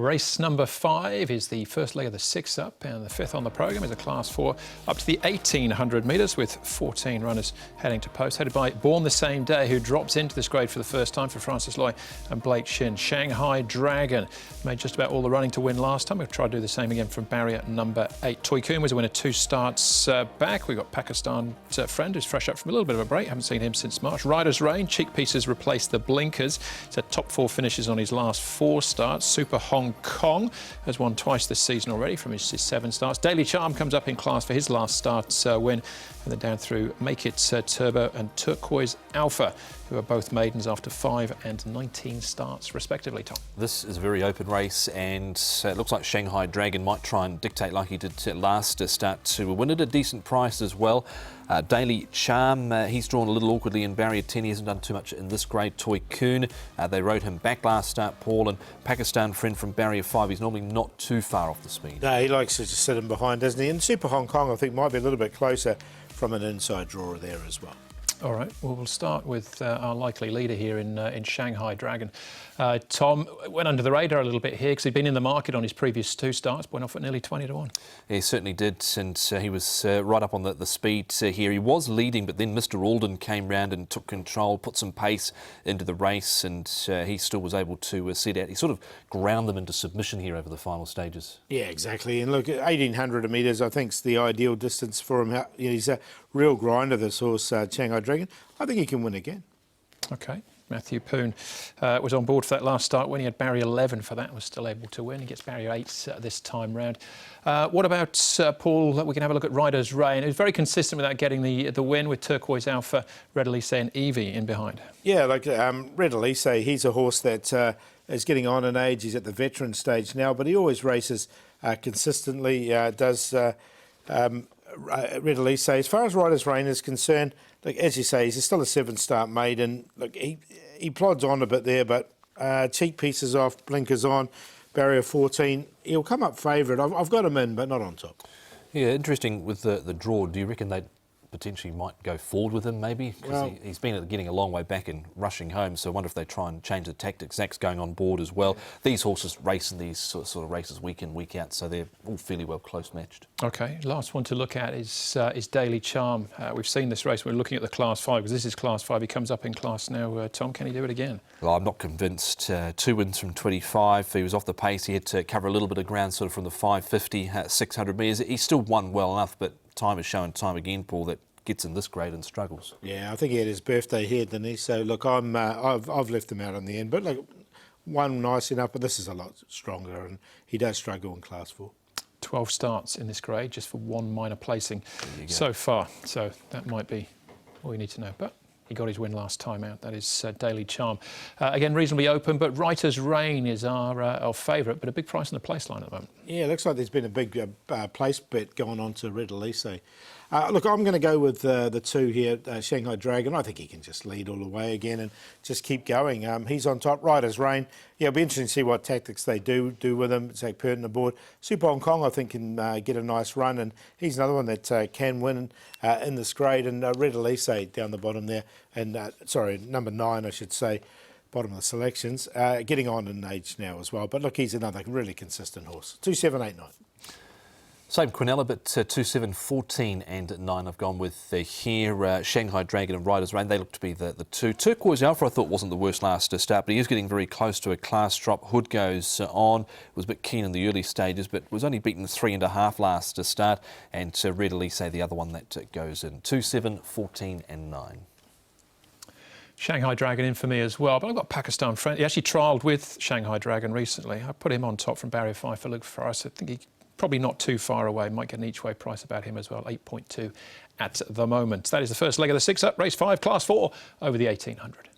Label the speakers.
Speaker 1: Race number 5 is the first leg of the 6 up, and the 5th on the programme is a Class 4 up to the 1800 metres with 14 runners heading to post, headed by Born the Same Day, who drops into this grade for the first time for Francis Loy and Blake Shin. Shanghai Dragon made just about all the running to win last time. We've tried to do the same again from barrier number 8. Toy Koon was a winner 2 starts back. We've got Pakistan's friend who's fresh up from a little bit of a break. Haven't seen him since March. Ryders Reign, cheek pieces replaced the blinkers. He's had top 4 finishes on his last 4 starts. Super Hong Kong has won twice this season already from his 7 starts. Daily Charm comes up in class for his last start win, and then down through Make It Turbo and Turquoise Alpha, who are both maidens after 5 and 19 starts respectively, Tom.
Speaker 2: This is a very open race, and it looks like Shanghai Dragon might try and dictate like he did last start to win at a decent price as well. Daily Charm, he's drawn a little awkwardly in barrier 10. He hasn't done too much in this grade. Toy Koon, they rode him back last start, Paul, and Pakistan friend from barrier 5. He's normally not too far off the speed.
Speaker 3: No, he likes to just sit him behind, doesn't he? And Super Hong Kong, I think, might be a little bit closer from an inside drawer there as well.
Speaker 1: All right, well, we'll start with our likely leader here in Shanghai Dragon. Tom went under the radar a little bit here because he'd been in the market on his previous 2 starts, went off at nearly 20 to 1.
Speaker 2: He certainly did, and he was right up on the speed here. He was leading, but then Mr. Alden came round and took control, put some pace into the race, and he still was able to set out. He sort of ground them into submission here over the final stages.
Speaker 3: Yeah, exactly. And look, 1800 metres, I think, is the ideal distance for him. You know, he's a real grinder, this horse, Shanghai Dragon. I think he can win again.
Speaker 1: OK. Matthew Poon was on board for that last start when he had barrier 11 for that and was still able to win. He gets barrier 8 this time round. What about Paul? We can have a look at Ryders Reign. It was very consistent without getting the win with Turquoise Alpha, Red Elise and Evie in behind. Yeah,
Speaker 3: like Red Elise, he's a horse that is getting on in age. He's at the veteran stage now, but he always races consistently, does Red Elise. As far as Ryders Reign is concerned, like, as you say, he's still a 7-start maiden. Look, he plods on a bit there, but cheek pieces off, blinkers on, barrier 14. He'll come up favourite. I've got him in, but not on top.
Speaker 2: Yeah, interesting with the draw. Do you reckon they potentially might go forward with him maybe? Because he's been getting a long way back and rushing home, so I wonder if they try and change the tactics. Zach's going on board as well. These horses race in these sort of races week in, week out, so they're all fairly well close matched. OK, last one to look at is Daily Charm. We've seen this race. We're looking at the Class 5, because this is Class 5. He comes up in class now. Tom, can he do it again? Well, I'm not convinced. 2 wins from 25. He was off the pace. He had to cover a little bit of ground sort of from the 550, 600 metres. He still won well enough, but time has shown time again, Paul, that gets in this grade and struggles.
Speaker 3: Yeah, I think he had his birthday here, didn't he? So look, I've left him out on the end, but like, one nice enough, but this is a lot stronger, and he does struggle in Class 4. 12
Speaker 1: starts in this grade, just for 1 minor placing so far. So that might be all you need to know. But he got his win last time out. That is Daily Charm. Again, reasonably open, but Ryders Reign is our favourite, but a big price on the place line at the moment.
Speaker 3: Yeah, it looks like there's been a big place bet going on to Red Elise. Look, I'm going to go with the 2 here, Shanghai Dragon. I think he can just lead all the way again and just keep going. He's on top. Ryders Reign. Yeah, it'll be interesting to see what tactics they do with him. It's like pertinent aboard. Super Hong Kong, I think, can get a nice run, and he's another one that can win in this grade. And Red Elise down the bottom there, and sorry, number 9, I should say, bottom of the selections, getting on in age now as well. But look, he's another really consistent horse. 2, 7, 8, 9.
Speaker 2: Same Quinella, but 2, 7, 14 and 9 I've gone with here. Shanghai Dragon and Ryders Reign, they look to be the 2. Turquoise Alpha I thought wasn't the worst last start, but he is getting very close to a class drop. Hood goes on, was a bit keen in the early stages, but was only beaten 3.5 last start. And Red Elise, the other one that goes in. 2, 7, 14 and 9.
Speaker 1: Shanghai Dragon in for me as well, but I've got Pakistan friend. He actually trialled with Shanghai Dragon recently. I put him on top from barrier 5 for Luke Forrest. I think he probably not too far away. Might get an each way price about him as well, 8.2 at the moment. That is the first leg of the 6 up, race 5, Class 4 over the 1800.